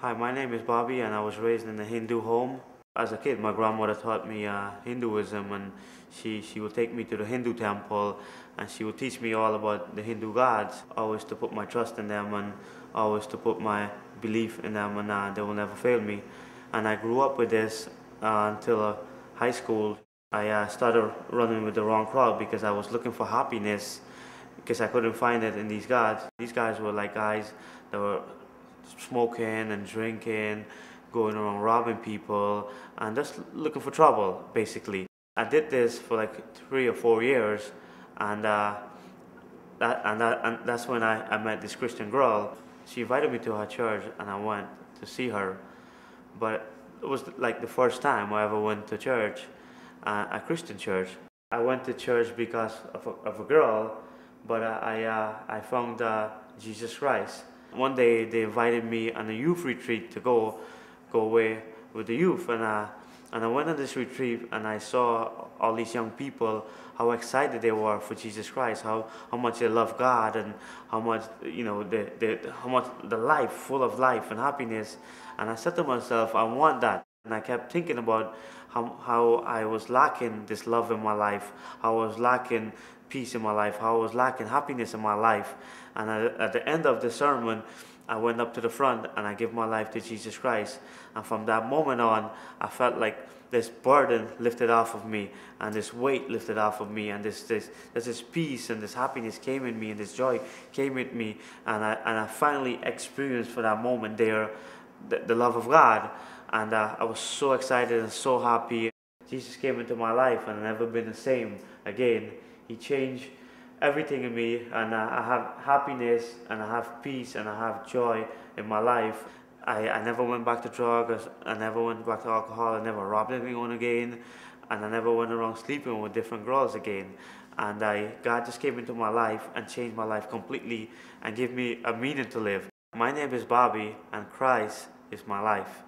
Hi, my name is Bobby and I was raised in a Hindu home. As a kid, my grandmother taught me Hinduism, and she would take me to the Hindu temple and she would teach me all about the Hindu gods, always to put my trust in them and always to put my belief in them, and they will never fail me. And I grew up with this until high school. I started running with the wrong crowd because I was looking for happiness because I couldn't find it in these gods. These guys were like guys that were smoking and drinking, going around robbing people, and just looking for trouble, basically. I did this for like 3 or 4 years, and that's when I met this Christian girl. She invited me to her church, and I went to see her. But it was like the first time I ever went to church, a Christian church. I went to church because of a girl, but I found Jesus Christ. One day they invited me on a youth retreat to go away with the youth, and I went on this retreat and I saw all these young people, how excited they were for Jesus Christ, how much they love God, and how much how much the life, full of life and happiness. And I said to myself, I want that. And I kept thinking about how I was lacking this love in my life, how I was lacking peace in my life, how I was lacking happiness in my life. And at the end of the sermon, I went up to the front and I gave my life to Jesus Christ. And from that moment on, I felt like this burden lifted off of me, and this weight lifted off of me, and this peace and this happiness came in me, and this joy came in me. And I finally experienced for that moment there the love of God. And I was so excited and so happy. Jesus came into my life and I've never been the same again. He changed everything in me, and I have happiness and I have peace and I have joy in my life. I never went back to drugs, I never went back to alcohol, I never robbed anyone again, and I never went around sleeping with different girls again. And God just came into my life and changed my life completely and gave me a meaning to live. My name is Bobby, and Christ is my life.